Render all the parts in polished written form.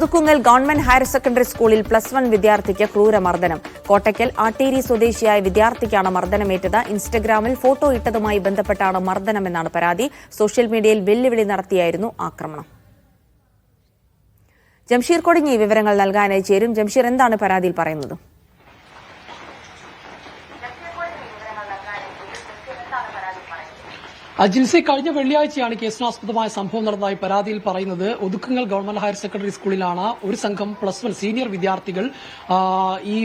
പുതുക്കുങ്ങൽ government higher secondary സ്കൂളിൽ +1 വിദ്യാർത്ഥിക്ക് ക്രൂരമർദ്ദനം. കോട്ടയ്ക്കൽ ആട്ടേരി സ്വദേശിയായ വിദ്യാർത്ഥിക്കാണ് മർദ്ദനമേറ്റത്. ഇൻസ്റ്റഗ്രാമിൽ ഫോട്ടോ ഇട്ടതുമായി ബന്ധപ്പെട്ടാണ് മർദ്ദനമെന്നാണ് പരാതി. സോഷ്യൽ മീഡിയയിൽ വെല്ലുവിളി നടത്തിയായിരുന്നു ആക്രമണം. ജംഷീർ കൊടിഞ്ഞി വിവരങ്ങൾ നൽകാനായി ചേരും. ജംഷീർ, എന്താണ് പരാതിയിൽ പറയുന്നത്? ജിൽസി, കഴിഞ്ഞ വെള്ളിയാഴ്ചയാണ് കേസിനാസ്പദമായ സംഭവം നടന്നതായി പരാതിയിൽ പറയുന്നത്. ഒതുക്കുങ്ങൽ ഗവൺമെന്റ് ഹയർ സെക്കൻഡറി സ്കൂളിലാണ് ഒരു സംഘം +1 സീനിയർ വിദ്യാർത്ഥികൾ ഈ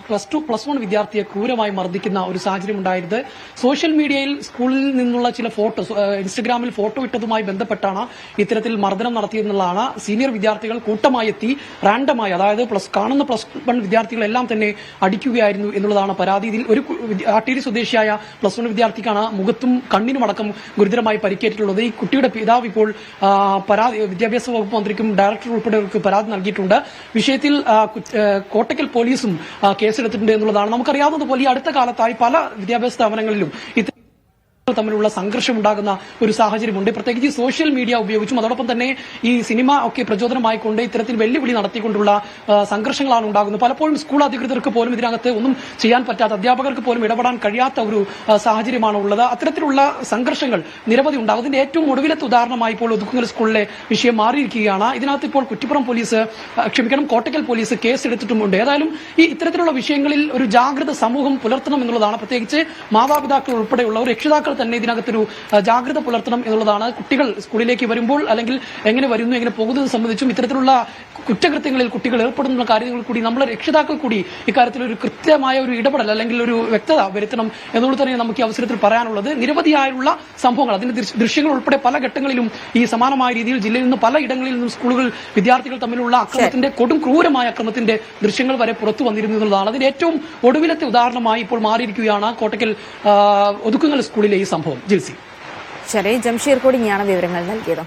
+1 വിദ്യാർത്ഥിയെ ക്രൂരമായി മർദ്ദിക്കുന്ന ഒരു സാഹചര്യം ഉണ്ടായത്. സോഷ്യൽ മീഡിയയിൽ സ്കൂളിൽ നിന്നുള്ള ചില ഫോട്ടോസ്, ഇൻസ്റ്റഗ്രാമിൽ ഫോട്ടോ ഇട്ടതുമായി ബന്ധപ്പെട്ടാണ് ഇത്തരത്തിൽ മർദ്ദനം നടത്തിയതെന്നുള്ളതാണ്. സീനിയർ വിദ്യാർത്ഥികൾ കൂട്ടമായി എത്തി റാൻഡമായി, അതായത് കാണുന്ന +1 വിദ്യാർത്ഥികളെല്ലാം തന്നെ അടിക്കുകയായിരുന്നു എന്നുള്ളതാണ് പരാതി. ഇതിൽ ഒരു ആട്ടേരി സ്വദേശിയായ +1 വിദ്യാർത്ഥിക്കാണ് മുഖത്തും കണ്ണിനുമടക്കം ഗുരുതരമായി പരിക്കേറ്റിട്ടുള്ളത്. ഈ കുട്ടിയുടെ പിതാവ് ഇപ്പോൾ വിദ്യാഭ്യാസ വകുപ്പ് മന്ത്രിക്കും ഡയറക്ടർ ഉൾപ്പെടെയുള്ളവർക്ക് പരാതി നൽകിയിട്ടുണ്ട്. വിഷയത്തിൽ കോട്ടയ്ക്കൽ പോലീസും കേസെടുത്തിട്ടുണ്ട് എന്നുള്ളതാണ്. നമുക്കറിയാവുന്നതുപോലെ ഈ അടുത്ത കാലത്തായി പല വിദ്യാഭ്യാസ സ്ഥാപനങ്ങളിലും തമ്മിലുള്ള സംഘർഷം ഉണ്ടാകുന്ന ഒരു സാഹചര്യമുണ്ട്. പ്രത്യേകിച്ച് സോഷ്യൽ മീഡിയ ഉപയോഗിച്ചും അതോടൊപ്പം തന്നെ ഈ സിനിമ ഒക്കെ പ്രചോദനമായിക്കൊണ്ട് ഇത്തരത്തിൽ വെല്ലുവിളി നടത്തിക്കൊണ്ടുള്ള സംഘർഷങ്ങളാണ് ഉണ്ടാകുന്നത്. പലപ്പോഴും സ്കൂൾ അധികൃതർക്ക് പോലും ഇതിനകത്ത് ഒന്നും ചെയ്യാൻ പറ്റാത്ത, അധ്യാപകർക്ക് പോലും ഇടപെടാൻ കഴിയാത്ത ഒരു സാഹചര്യമാണ് ഉള്ളത്. അത്തരത്തിലുള്ള സംഘർഷങ്ങൾ നിരവധി ഉണ്ടാകും. ഇതിന്റെ ഏറ്റവും ഒടുവിലത്തെ ഉദാഹരണമായി ഇപ്പോൾ ഒതുക്കുങ്ങൽ സ്കൂളിലെ വിഷയം മാറിയിരിക്കുകയാണ്. ഇതിനകത്ത് ഇപ്പോൾ കോട്ടയ്ക്കൽ പോലീസ് കേസെടുത്തിട്ടുമുണ്ട്. ഏതായാലും ഈ ഇത്തരത്തിലുള്ള വിഷയങ്ങളിൽ ഒരു ജാഗ്രത സമൂഹം പുലർത്തണം എന്നുള്ളതാണ്. പ്രത്യേകിച്ച് മാതാപിതാക്കൾ ഉൾപ്പെടെയുള്ളവർ, രക്ഷിതാക്കൾ തന്നെ ഇതിനകത്തൊരു ജാഗ്രത പുലർത്തണം എന്നുള്ളതാണ്. കുട്ടികൾ സ്കൂളിലേക്ക് വരുമ്പോൾ അല്ലെങ്കിൽ എങ്ങനെ വരുന്നു, എങ്ങനെ പോകുന്നത് സംബന്ധിച്ചും ഇത്തരത്തിലുള്ള കുറ്റകൃത്യങ്ങളിൽ കുട്ടികൾ ഏർപ്പെടുന്ന കാര്യങ്ങൾ കൂടി നമ്മൾ രക്ഷിതാക്കൾ കൂടി ഇക്കാര്യത്തിൽ ഒരു കൃത്യമായ ഒരു ഇടപെടൽ അല്ലെങ്കിൽ ഒരു വ്യക്തത വരുത്തണം എന്നുള്ളത് തന്നെ നമുക്ക് ഈ അവസരത്തിൽ പറയാനുള്ളത്. നിരവധിയായുള്ള സംഭവങ്ങൾ, അതിന്റെ ദൃശ്യങ്ങൾ ഉൾപ്പെടെ പല ഘട്ടങ്ങളിലും ഈ സമാനമായ രീതിയിൽ ജില്ലയിൽ നിന്ന് പലയിടങ്ങളിൽ നിന്നും സ്കൂളുകൾ, വിദ്യാർത്ഥികൾ തമ്മിലുള്ള അക്രമത്തിന്റെ ക്രൂരമായ അക്രമത്തിന്റെ ദൃശ്യങ്ങൾ വരെ പുറത്തു വന്നിരുന്നു എന്നുള്ളതാണ്. അതിന്റെ ഏറ്റവും ഒടുവിലത്തെ ഉദാഹരണമായി ഇപ്പോൾ മാറിയിരിക്കുകയാണ് കോട്ടയ്ക്കൽ ഒതുക്കുങ്ങൽ സ്കൂളിലെ ഈ സംഭവം. ജിൽസി, ശരി, ജംഷീർ കൊടിഞ്ഞിയാണ് വിവരങ്ങൾ നൽകിയത്.